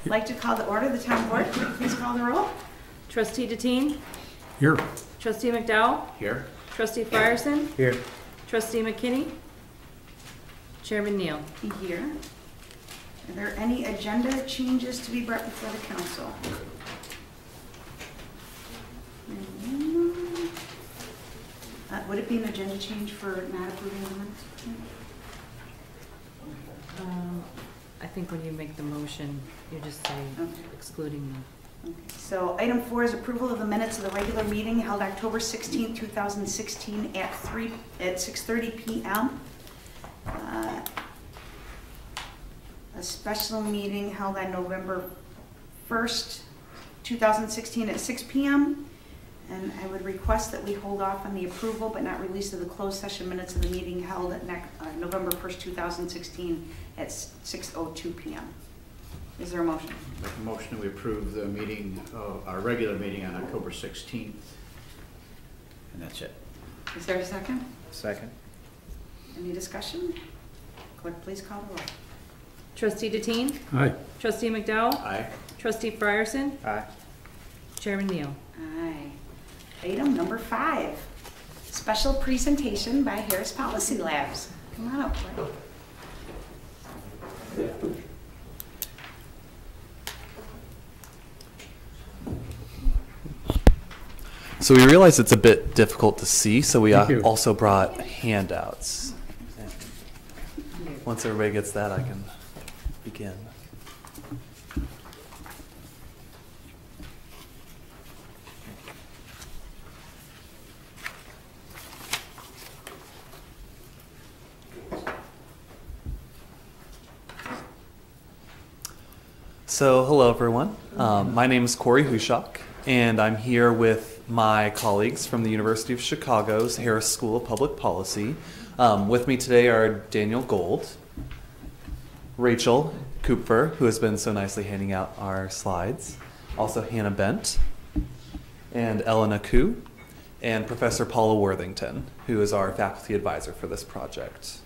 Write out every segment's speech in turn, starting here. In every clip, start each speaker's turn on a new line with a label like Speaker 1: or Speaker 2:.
Speaker 1: I'd like to call the order of the town board. Please call the roll.
Speaker 2: Trustee Deteen?
Speaker 3: Here.
Speaker 2: Trustee McDowell?
Speaker 3: Here.
Speaker 2: Trustee Frierson?
Speaker 3: Here.
Speaker 2: Trustee McKinney? Chairman Neal?
Speaker 1: Here. Are there any agenda changes to be brought before the council? Would it be an agenda change for not approving the minutes?
Speaker 2: I think when you make the motion, you just say excluding the...
Speaker 1: Okay. So item 4 is approval of the minutes of the regular meeting held October 16, 2016 at 6:30 p.m. A special meeting held on November 1st, 2016 at 6 p.m. And I would request that we hold off on the approval but not release of the closed session minutes of the meeting held at November 1st, 2016 at 6:02 p.m. Is there a motion?
Speaker 4: Make a motion that we approve the meeting, our regular meeting on October 16th. And that's it.
Speaker 1: Is there a second?
Speaker 4: Second.
Speaker 1: Any discussion? Clerk, please call the roll.
Speaker 2: Trustee Deteen?
Speaker 3: Aye.
Speaker 2: Trustee McDowell?
Speaker 4: Aye.
Speaker 2: Trustee Frierson?
Speaker 4: Aye.
Speaker 2: Chairman Neal?
Speaker 1: Aye. Item number 5, special presentation by Harris Policy Labs. Come on up, Clerk.
Speaker 5: So we realize it's a bit difficult to see, so we
Speaker 3: Thank you.
Speaker 5: also brought handouts. Once everybody gets that, I can begin. So hello everyone, my name is Corey Hushok, and I'm here with my colleagues from the University of Chicago's Harris School of Public Policy. With me today are Daniel Gold, Rachel Kupfer, who has been so nicely handing out our slides, also Hannah Bent, and Elena Koo, and Professor Paula Worthington, who is our faculty advisor for this project.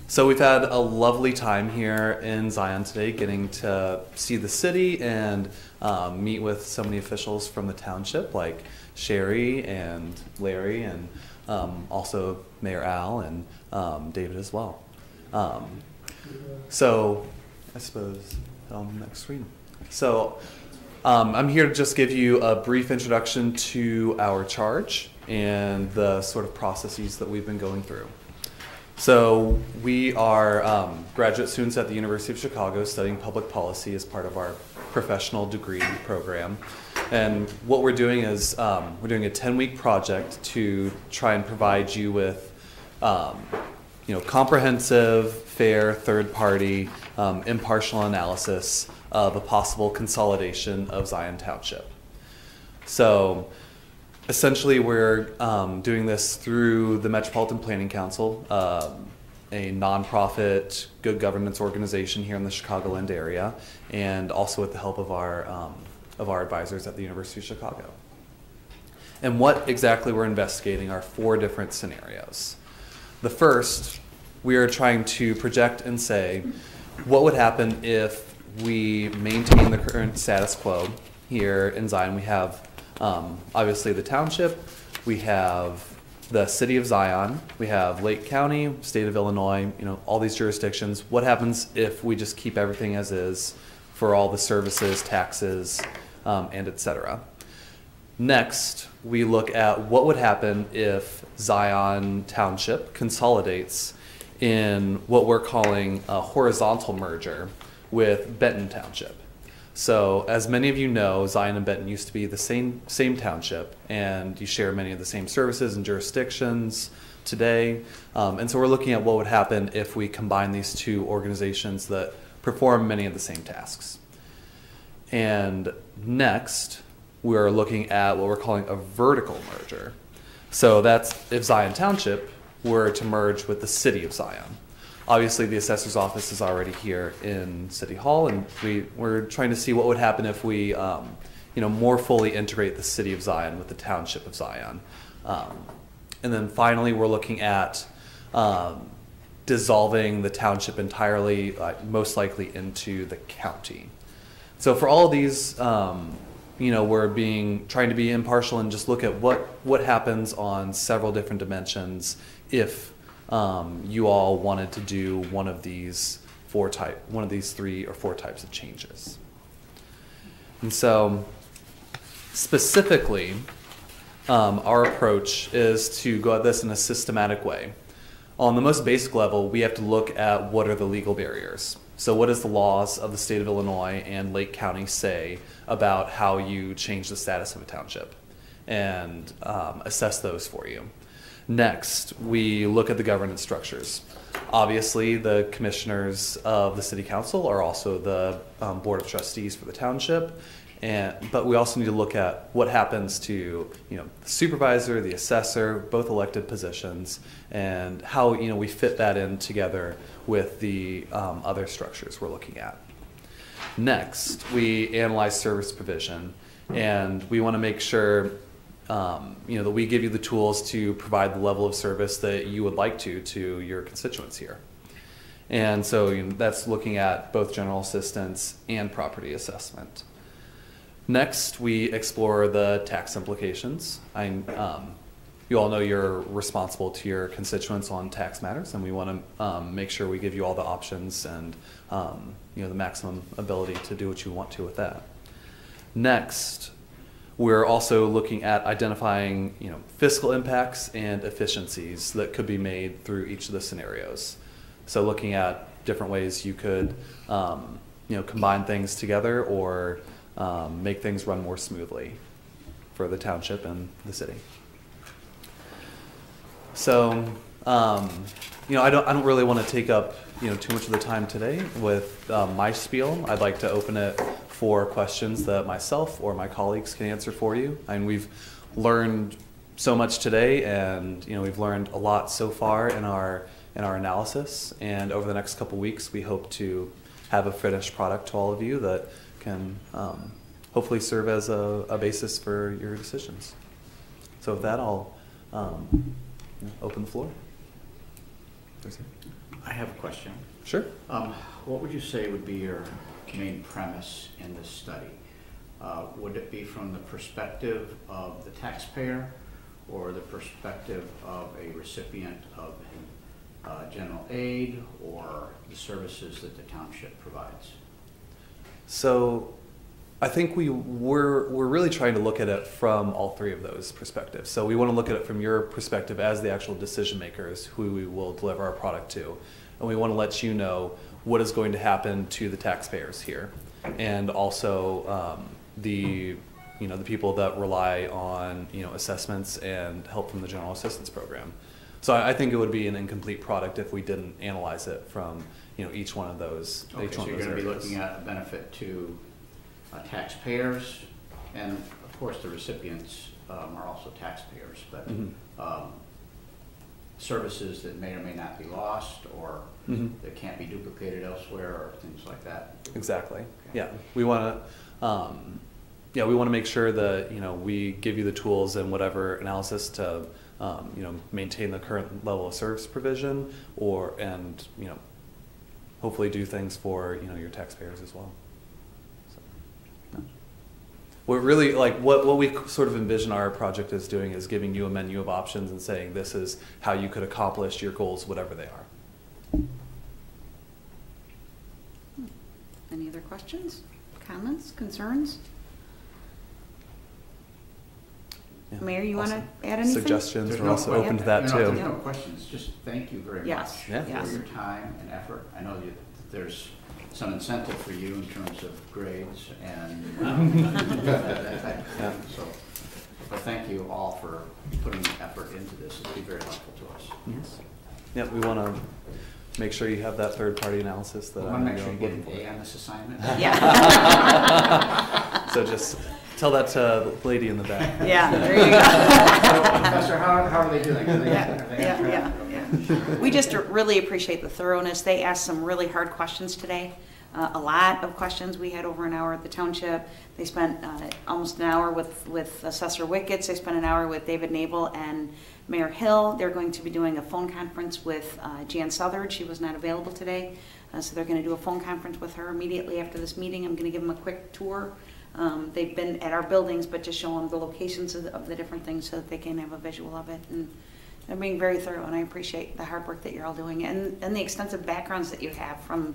Speaker 5: So we've had a lovely time here in Zion today, getting to see the city and meet with so many officials from the township, like Sherry and Larry, and also Mayor Al and David as well. So I suppose on the next screen. So I'm here to just give you a brief introduction to our charge and the sort of processes that we've been going through. So we are graduate students at the University of Chicago studying public policy as part of our professional degree program. And what we're doing is we're doing a 10-week project to try and provide you with comprehensive, fair, third-party, impartial analysis of a possible consolidation of Zion Township. So essentially, we're doing this through the Metropolitan Planning Council, a nonprofit good governance organization here in the Chicagoland area, and also with the help of our advisors at the University of Chicago. And what exactly we're investigating are 4 different scenarios. The first, we are trying to project and say, what would happen if we maintain the current status quo here in Zion? We have obviously the township, we have the city of Zion, we have Lake County, state of Illinois, all these jurisdictions. What happens if we just keep everything as is for all the services, taxes, and et cetera? Next, we look at what would happen if Zion Township consolidates in what we're calling a horizontal merger with Benton Township. So as many of you know, Zion and Benton used to be the same township, and you share many of the same services and jurisdictions today. And so we're looking at what would happen if we combine these 2 organizations that perform many of the same tasks. And next, we're looking at what we're calling a vertical merger. So that's if Zion Township were to merge with the city of Zion. Obviously, the assessor's office is already here in City Hall, and we're trying to see what would happen if we, more fully integrate the city of Zion with the township of Zion. And then finally, we're looking at dissolving the township entirely, most likely into the county. So for all of these, we're trying to be impartial and just look at what happens on several different dimensions if you all wanted to do one of these 3 or 4 types of changes. And so specifically, our approach is to go at this in a systematic way. On the most basic level, we have to look at what are the legal barriers. So what does the laws of the state of Illinois and Lake County say about how you change the status of a township, and assess those for you. Next, we look at the governance structures. Obviously, the commissioners of the city council are also the board of trustees for the township, but we also need to look at what happens to the supervisor, the assessor, both elected positions, and how we fit that in together with the other structures we're looking at. Next, we analyze service provision, and we want to make sure that we give you the tools to provide the level of service that you would like to your constituents here. And so that's looking at both general assistance and property assessment. Next, we explore the tax implications. You all know you're responsible to your constituents on tax matters, and we want to make sure we give you all the options and the maximum ability to do what you want to with that. Next, we're also looking at identifying fiscal impacts and efficiencies that could be made through each of the scenarios. So looking at different ways you could combine things together or make things run more smoothly for the township and the city. So, I don't really want to take up too much of the time today with my spiel. I'd like to open it for questions that myself or my colleagues can answer for you. And we've learned so much today, and we've learned a lot so far in our analysis. And over the next couple weeks, we hope to have a finished product to all of you that can hopefully serve as a basis for your decisions. So with that, I'll open the floor.
Speaker 4: I have a question.
Speaker 5: Sure.
Speaker 4: What would you say would be your main premise in this study? Would it be from the perspective of the taxpayer or the perspective of a recipient of general aid or the services that the township provides?
Speaker 5: So I think we're really trying to look at it from all 3 of those perspectives. So we want to look at it from your perspective as the actual decision makers who we will deliver our product to. And we want to let you know what is going to happen to the taxpayers here. And also the people that rely on assessments and help from the general assistance program. So I think it would be an incomplete product if we didn't analyze it from each one of those.
Speaker 4: Okay, so you're going to be looking at a benefit to taxpayers, and of course the recipients are also taxpayers, but services that may or may not be lost or that can't be duplicated elsewhere or things like that.
Speaker 5: Exactly.
Speaker 4: Okay.
Speaker 5: Yeah, we want to make sure that we give you the tools and whatever analysis to maintain the current level of service provision, and hopefully do things for your taxpayers as well. We're really what we sort of envision our project as doing is giving you a menu of options and saying this is how you could accomplish your goals, whatever they are.
Speaker 1: Any other questions, comments, concerns?
Speaker 5: Yeah.
Speaker 1: Mayor, you
Speaker 5: Awesome.
Speaker 1: want to add anything?
Speaker 5: Suggestions,
Speaker 4: There's
Speaker 5: we're
Speaker 4: no
Speaker 5: also
Speaker 4: question.
Speaker 5: open to that too.
Speaker 4: There's no questions, just thank you very
Speaker 1: Yes.
Speaker 4: much
Speaker 5: Yeah.
Speaker 4: for
Speaker 1: Yes.
Speaker 4: your time and effort. I know that there's some incentive for you in terms of grades and that type of thing. So, but thank you all for putting the effort into this. It'll be very helpful to us.
Speaker 5: Yes. Yeah, we want to make sure you have that third-party analysis that
Speaker 4: I want to make sure you get an A on this assignment.
Speaker 1: Yeah.
Speaker 5: So just tell that to the lady in the back.
Speaker 1: Yeah, there you go.
Speaker 4: Professor, how are they doing? Are they
Speaker 1: Yeah,
Speaker 4: on
Speaker 1: yeah,
Speaker 4: track?
Speaker 1: yeah. We just really appreciate the thoroughness. They asked some really hard questions today, a lot of questions. We had over an hour at the Township. They spent almost an hour with Assessor Wickets. They spent an hour with David Nabel and Mayor Hill. They're going to be doing a phone conference with Jan Southard. She was not available today. So they're going to do a phone conference with her immediately after this meeting. I'm going to give them a quick tour. They've been at our buildings, but just show them the locations of the different things so that they can have a visual of it. And they're being very thorough, and I appreciate the hard work that you're all doing and the extensive backgrounds that you have from,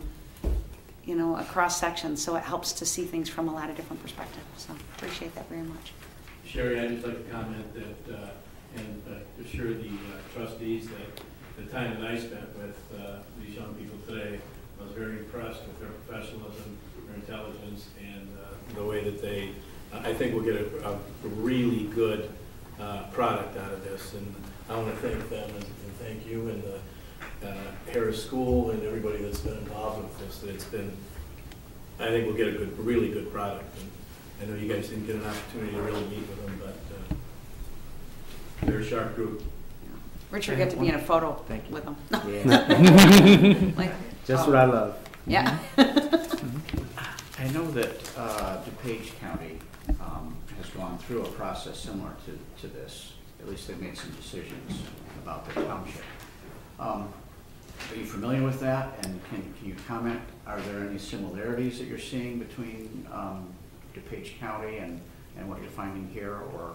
Speaker 1: you know, across sections. So it helps to see things from a lot of different perspectives. So appreciate that very much.
Speaker 3: Sherry, I'd just like to comment that, and assure the trustees that the time that I spent with these young people today, I was very impressed with their professionalism, their intelligence, and the way that they, I think we'll get a really good product out of this. And I want to thank them and thank you and the Harris School and everybody that's been involved with this. It's been, I think we'll get a really good product. And I know you guys didn't get an opportunity to really meet with them, but they're a sharp group.
Speaker 1: Richard got to be in a photo with them.
Speaker 6: Yeah.
Speaker 1: Like,
Speaker 6: Just what I love.
Speaker 1: yeah.
Speaker 4: I know that DuPage County has gone through a process similar to this. At least they've made some decisions about their township. Are you familiar with that? And can you comment? Are there any similarities that you're seeing between DuPage County and what you're finding here, or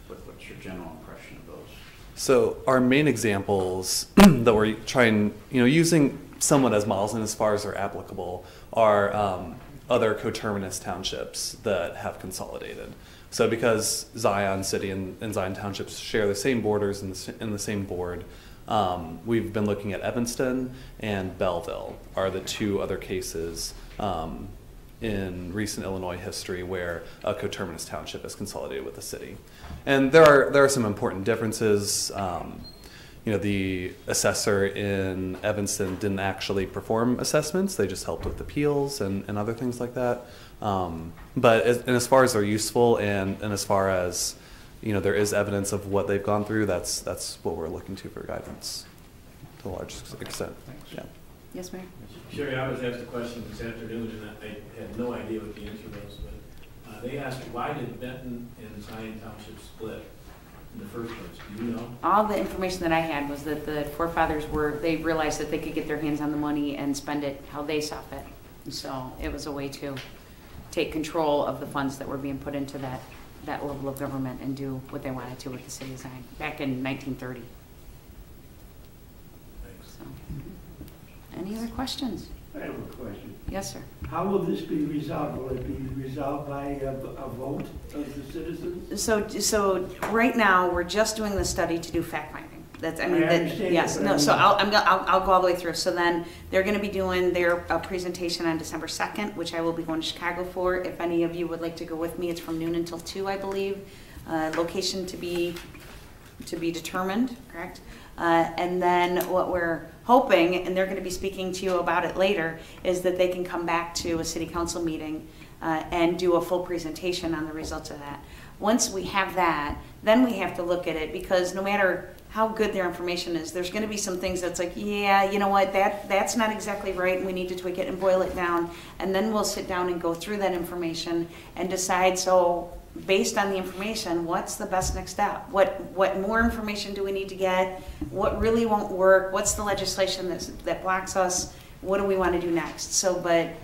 Speaker 4: what's your general impression of those?
Speaker 5: So our main examples that we're trying, using somewhat as models and as far as they're applicable are other coterminous townships that have consolidated. So because Zion City and Zion Townships share the same borders and the same board, we've been looking at Evanston and Belleville are the two other cases in recent Illinois history where a coterminous township is consolidated with the city. And there are some important differences. The assessor in Evanston didn't actually perform assessments. They just helped with appeals and other things like that. But as far as they're useful and as far as, there is evidence of what they've gone through, that's what we're looking to for guidance to a large extent.
Speaker 4: Thanks.
Speaker 5: Yeah.
Speaker 1: Yes, Mayor.
Speaker 3: Sherry, I was asked a question this afternoon, and I had no idea what the answer was, but they asked, why did Benton and Zion Township split in the first place? Do you know?
Speaker 1: All the information that I had was that the forefathers they realized that they could get their hands on the money and spend it how they saw fit. And so it was a way to take control of the funds that were being put into that level of government and do what they wanted to with the city of Zion back in 1930.
Speaker 3: Thanks.
Speaker 1: So, any other questions?
Speaker 7: I have a question.
Speaker 1: Yes, sir.
Speaker 7: How will this be resolved? Will it be resolved by a vote of the citizens?
Speaker 1: So right now, we're just doing the study to do fact finding. That's,
Speaker 7: I understand
Speaker 1: yes,
Speaker 7: that,
Speaker 1: no,
Speaker 7: but
Speaker 1: so I'll go all the way through. So then they're gonna be doing their presentation on December 2nd, which I will be going to Chicago for. If any of you would like to go with me, it's from noon until 2, I believe. Location to be determined, correct? And then what we're hoping, and they're gonna be speaking to you about it later, is that they can come back to a city council meeting and do a full presentation on the results of that. Once we have that, then we have to look at it, because no matter how good their information is, there's going to be some things that's like, yeah, you know what, that's not exactly right, and we need to tweak it and boil it down, and then we'll sit down and go through that information and decide, so based on the information, what's the best next step? What more information do we need to get? What really won't work? What's the legislation that blocks us? What do we want to do next? So, but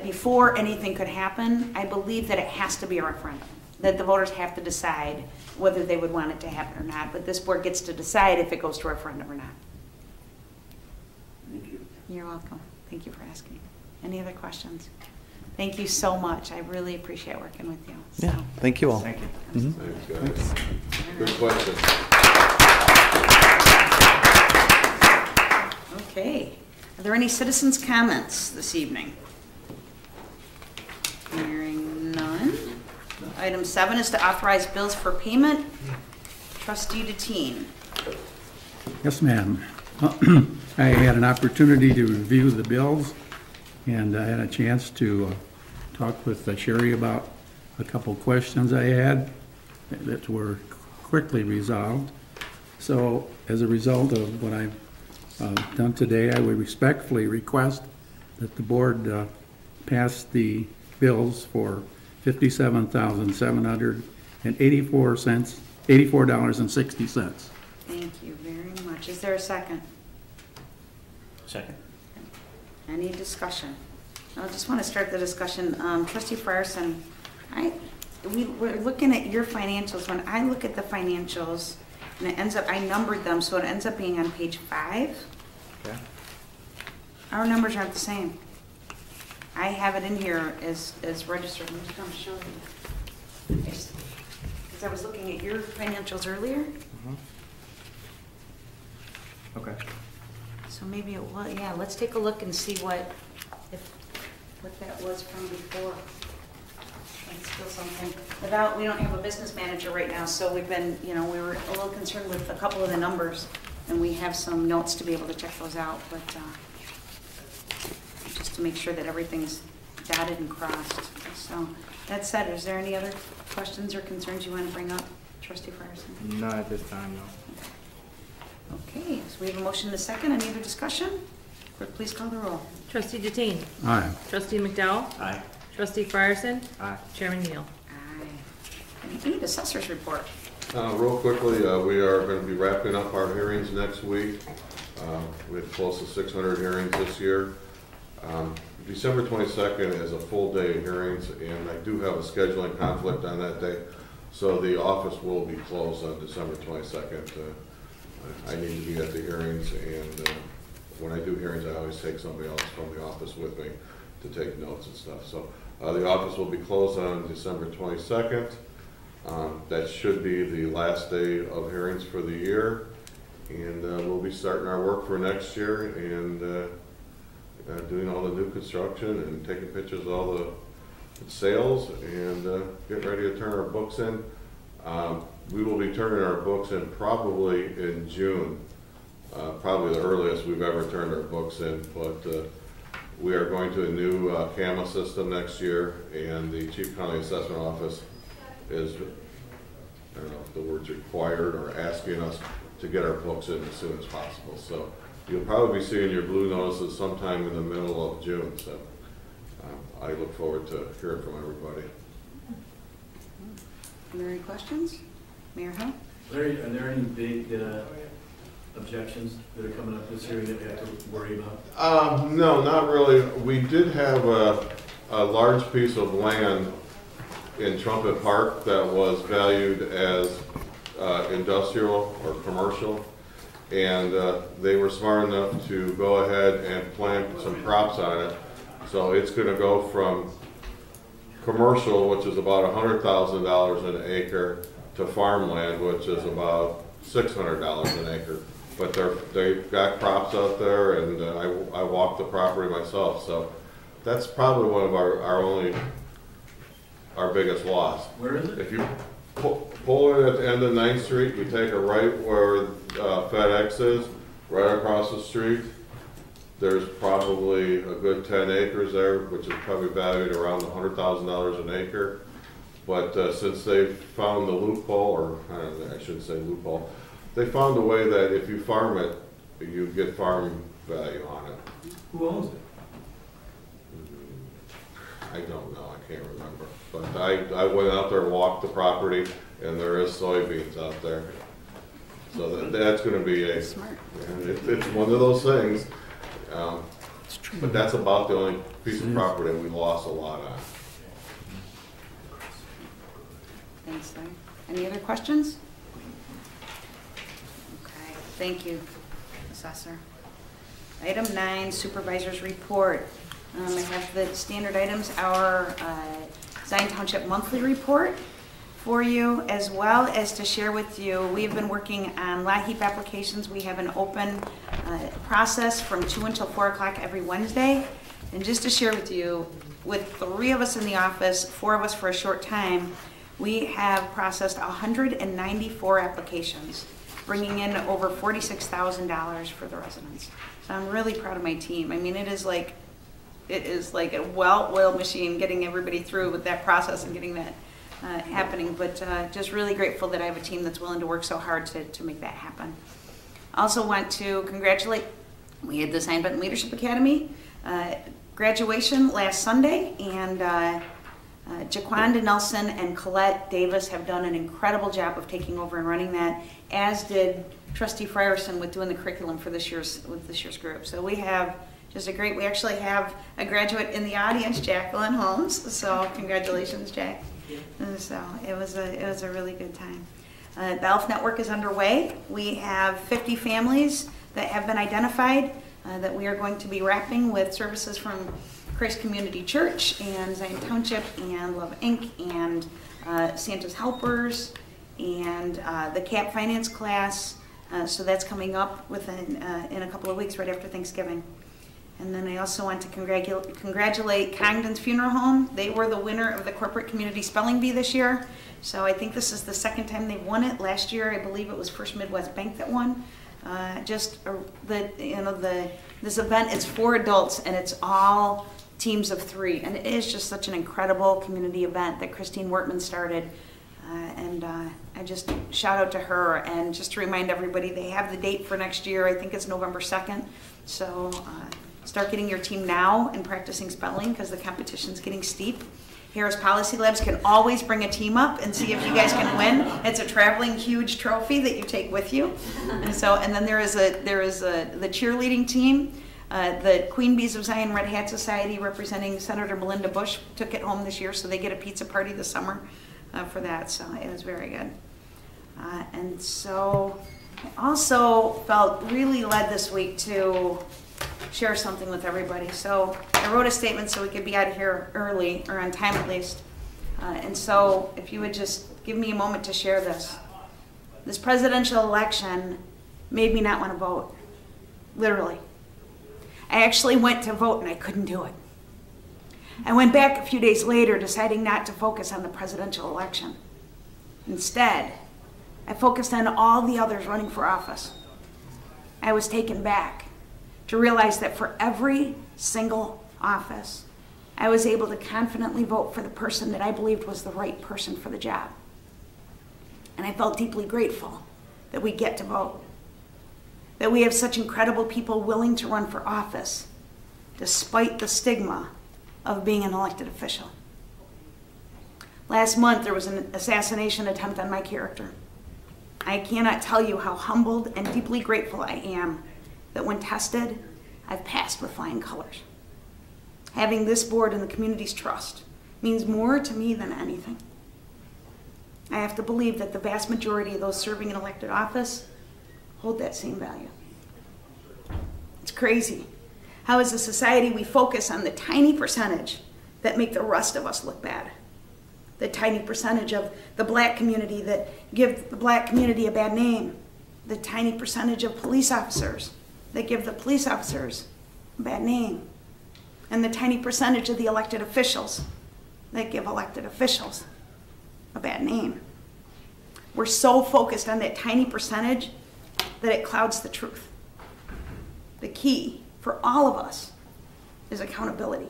Speaker 1: before anything could happen, I believe that it has to be a referendum, that the voters have to decide whether they would want it to happen or not. But this board gets to decide if it goes to a referendum or not.
Speaker 7: Thank you.
Speaker 1: You're welcome. Thank you for asking. Any other questions? Thank you so much. I really appreciate working with you. So.
Speaker 5: Yeah. Thank you all.
Speaker 4: Thank you.
Speaker 5: Mhm.
Speaker 8: Thanks, guys. Good question.
Speaker 1: Okay. Are there any citizens' comments this evening? Hearing none. Item 7 is to authorize bills for payment. Trustee Deteen.
Speaker 7: Yes, ma'am. I had an opportunity to review the bills, and I had a chance to talk with Sherry about a couple questions I had that were quickly resolved. So as a result of what I've done today, I would respectfully request that the board pass the bills for $57,784.60.
Speaker 1: Thank you very much. Is there a second?
Speaker 4: Second.
Speaker 1: Any discussion? I just want to start the discussion. Trustee Frierson, we're looking at your financials. When I look at the financials, and it ends up, I numbered them, so it ends up being on page 5.
Speaker 4: Okay.
Speaker 1: Our numbers aren't the same. I have it in here as registered. I'm just going to show you. Because I was looking at your financials earlier.
Speaker 4: Okay.
Speaker 1: So maybe it was, yeah, let's take a look and see what that was from before. That's still something. We don't have a business manager right now, so we've been, we were a little concerned with a couple of the numbers, and we have some notes to be able to check those out, but just to make sure that everything's dotted and crossed. So that said, is there any other questions or concerns you want to bring up, Trustee Frierson?
Speaker 6: Not at this time, no.
Speaker 1: Okay, so we have a motion and a second. Any other discussion? Clerk, please call the roll.
Speaker 2: Trustee Deteen.
Speaker 7: Aye.
Speaker 2: Trustee McDowell.
Speaker 4: Aye.
Speaker 2: Trustee Frierson.
Speaker 6: Aye.
Speaker 2: Chairman Neal.
Speaker 1: Aye. Thank you. Assessor's report.
Speaker 8: Real quickly, we are going to be wrapping up our hearings next week. We have close to 600 hearings this year. December 22nd is a full day of hearings, and I do have a scheduling conflict on that day, so the office will be closed on December 22nd. I need to be at the hearings, and when I do hearings, I always take somebody else from the office with me to take notes and stuff. So the office will be closed on December 22nd. That should be the last day of hearings for the year, and we'll be starting our work for next year and doing all the new construction and taking pictures of all the sales and getting ready to turn our books in. We will be turning our books in probably in June, probably the earliest we've ever turned our books in, but we are going to a new CAMA system next year, and the Chief County Assessment Office is, I don't know if the word's required, or asking us to get our books in as soon as possible. So you'll probably be seeing your blue notices sometime in the middle of June, so I look forward to hearing from everybody.
Speaker 1: Are there any questions? Mayor Hill?
Speaker 3: Are there any big objections that are coming up this year that we have to worry about?
Speaker 8: No, not really. We did have a large piece of land in Trumpet Park that was valued as industrial or commercial, and they were smart enough to go ahead and plant some crops on it. So it's going to go from commercial, which is about $100,000 an acre, to farmland, which is about $600 an acre. But they've got crops out there, and I walked the property myself, so that's probably one of our biggest loss.
Speaker 3: Where is it?
Speaker 8: If you pull it at the end of 9th Street, you take a right where FedEx is, right across the street. There's probably a good 10 acres there, which is probably valued around $100,000 an acre. But since they found the loophole, or I shouldn't say loophole, they found a way that if you farm it, you get farm value on it.
Speaker 3: Who owns it?
Speaker 8: I don't know, I can't remember. But I went out there and walked the property, and there is soybeans out there. So that's going to be
Speaker 1: Smart.
Speaker 8: it's one of those things. But that's about the only piece of property we lost a lot on.
Speaker 1: Thanks, sir. Any other questions? Okay, thank you, Assessor. Item 9, Supervisor's Report. I have the standard items, our Zion Township monthly report for you, as well as to share with you. We've been working on LIHEAP applications. We have an open process from 2 until 4 o'clock every Wednesday. And just to share with you, with 3 of us in the office, 4 of us for a short time, we have processed 194 applications, bringing in over $46,000 for the residents. So I'm really proud of my team. I mean, it is like a well-oiled machine getting everybody through with that process and getting that happening. But just really grateful that I have a team that's willing to work so hard to make that happen. Also want to congratulate, we had the Sign Button Leadership Academy. graduation last Sunday, and Jaquanda Nelson and Colette Davis have done an incredible job of taking over and running that, as did Trustee Frierson with doing the curriculum for this year's group. So we have just we actually have a graduate in the audience, Jacqueline Holmes. So congratulations, Jack. And so it was a really good time. The ELF network is underway. We have 50 families that have been identified that we are going to be wrapping with services from Christ Community Church and Zion Township and Love Inc. and Santa's Helpers and the CAP Finance class. So that's coming up within in a couple of weeks, right after Thanksgiving. And then I also want to congratulate Congdon's Funeral Home. They were the winner of the Corporate Community Spelling Bee this year. So I think this is the second time they've won it. Last year, I believe it was First Midwest Bank that won. This event is for adults, and it's all teams of 3. And it is just such an incredible community event that Christine Wortman started. I just shout out to her, and just to remind everybody, they have the date for next year. I think it's November 2nd. So start getting your team now and practicing spelling, because the competition's getting steep. Harris Policy Labs can always bring a team up and see if you guys can win. It's a traveling huge trophy that you take with you. And then there is the cheerleading team. The Queen Bees of Zion Red Hat Society, representing Senator Melinda Bush, took it home this year, so they get a pizza party this summer for that. So it was very good. And so I also felt really led this week to share something with everybody. So I wrote a statement so we could be out of here early, or on time at least. And so if you would just give me a moment to share this. This presidential election made me not want to vote, literally. I actually went to vote and I couldn't do it. I went back a few days later, deciding not to focus on the presidential election. Instead, I focused on all the others running for office. I was taken back to realize that for every single office, I was able to confidently vote for the person that I believed was the right person for the job. And I felt deeply grateful that we get to vote, that we have such incredible people willing to run for office, despite the stigma of being an elected official. Last month, there was an assassination attempt on my character. I cannot tell you how humbled and deeply grateful I am that when tested, I've passed with flying colors. Having this board and the community's trust means more to me than anything. I have to believe that the vast majority of those serving in elected office hold that same value. It's crazy how, as a society, we focus on the tiny percentage that make the rest of us look bad. The tiny percentage of the black community that give the black community a bad name. The tiny percentage of police officers that give the police officers a bad name. And the tiny percentage of the elected officials that give elected officials a bad name. We're so focused on that tiny percentage that it clouds the truth. The key for all of us is accountability.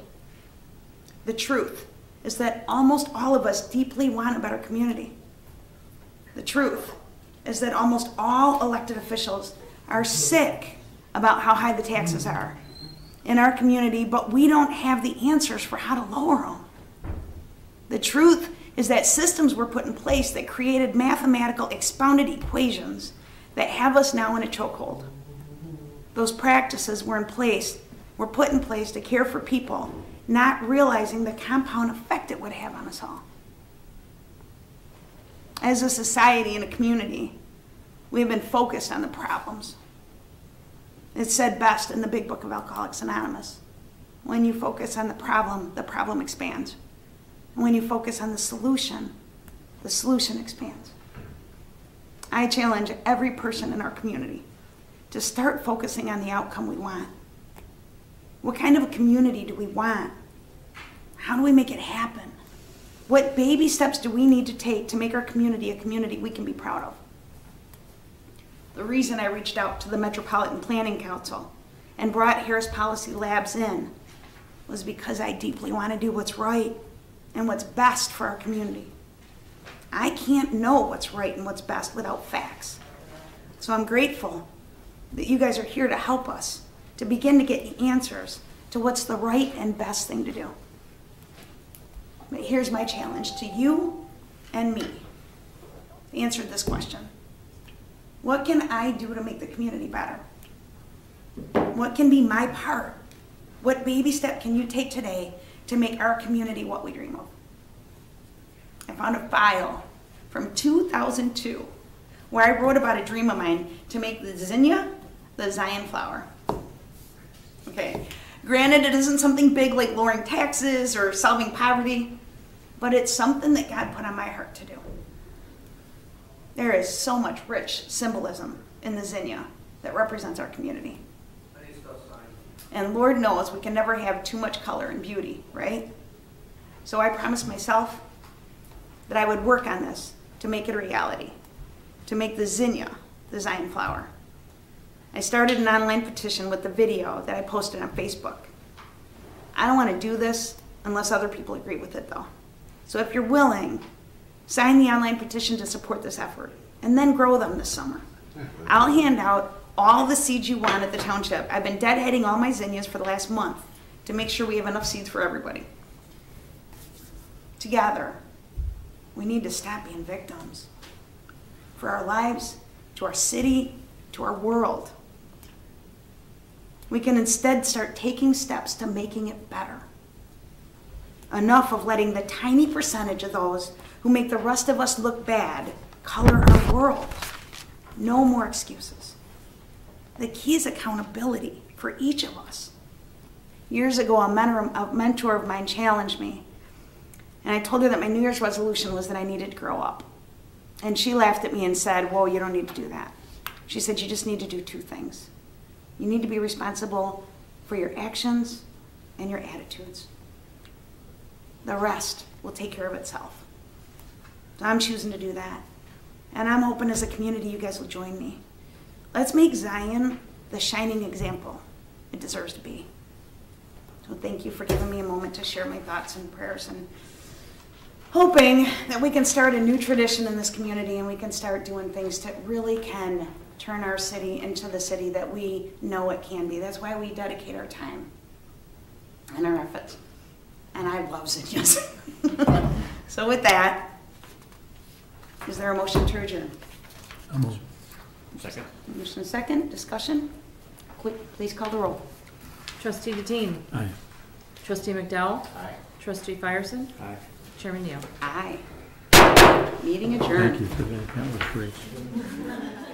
Speaker 1: The truth is that almost all of us deeply want a better community. The truth is that almost all elected officials are sick about how high the taxes are in our community, but we don't have the answers for how to lower them. The truth is that systems were put in place that created mathematical expounded equations that have us now in a chokehold. Those practices were put in place to care for people, not realizing the compound effect it would have on us all. As a society and a community, we have been focused on the problems. It's said best in the Big Book of Alcoholics Anonymous. When you focus on the problem expands. And when you focus on the solution expands. I challenge every person in our community to start focusing on the outcome we want. What kind of a community do we want? How do we make it happen? What baby steps do we need to take to make our community a community we can be proud of? The reason I reached out to the Metropolitan Planning Council and brought Harris Policy Labs in was because I deeply want to do what's right and what's best for our community. I can't know what's right and what's best without facts. So I'm grateful that you guys are here to help us, to begin to get answers to what's the right and best thing to do. But here's my challenge to you and me. Answer this question. What can I do to make the community better? What can be my part? What baby step can you take today to make our community what we dream of? I found a file from 2002 where I wrote about a dream of mine to make the zinnia the Zion flower. Okay, granted it isn't something big like lowering taxes or solving poverty, but it's something that God put on my heart to do. There is so much rich symbolism in the zinnia that represents our community. And Lord knows we can never have too much color and beauty, right? So I promised myself that I would work on this to make it a reality, to make the zinnia the Zion flower. I started an online petition with the video that I posted on Facebook. I don't want to do this unless other people agree with it though. So if you're willing, sign the online petition to support this effort and then grow them this summer. I'll hand out all the seeds you want at the township. I've been deadheading all my zinnias for the last month to make sure we have enough seeds for everybody. Together, we need to stop being victims for our lives, to our city, to our world. We can instead start taking steps to making it better. Enough of letting the tiny percentage of those who make the rest of us look bad color our world. No more excuses. The key is accountability for each of us. Years ago, a mentor of mine challenged me, and I told her that my New Year's resolution was that I needed to grow up. And she laughed at me and said, "Whoa, you don't need to do that." She said, "You just need to do two things. You need to be responsible for your actions and your attitudes. The rest will take care of itself." So I'm choosing to do that. And I'm hoping as a community you guys will join me. Let's make Zion the shining example it deserves to be. So thank you for giving me a moment to share my thoughts and prayers, and hoping that we can start a new tradition in this community and we can start doing things that really can turn our city into the city that we know it can be. That's why we dedicate our time and our efforts. And I love zinnias. So with that, is there a motion to adjourn?
Speaker 4: Second.
Speaker 1: Motion second, discussion? Quick, please call the roll.
Speaker 2: Trustee Deteen.
Speaker 7: Aye.
Speaker 2: Trustee McDowell.
Speaker 4: Aye.
Speaker 2: Trustee Firesen.
Speaker 4: Aye.
Speaker 2: Chairman Neal.
Speaker 1: Aye. Meeting adjourned.
Speaker 7: Thank you for that. That was great.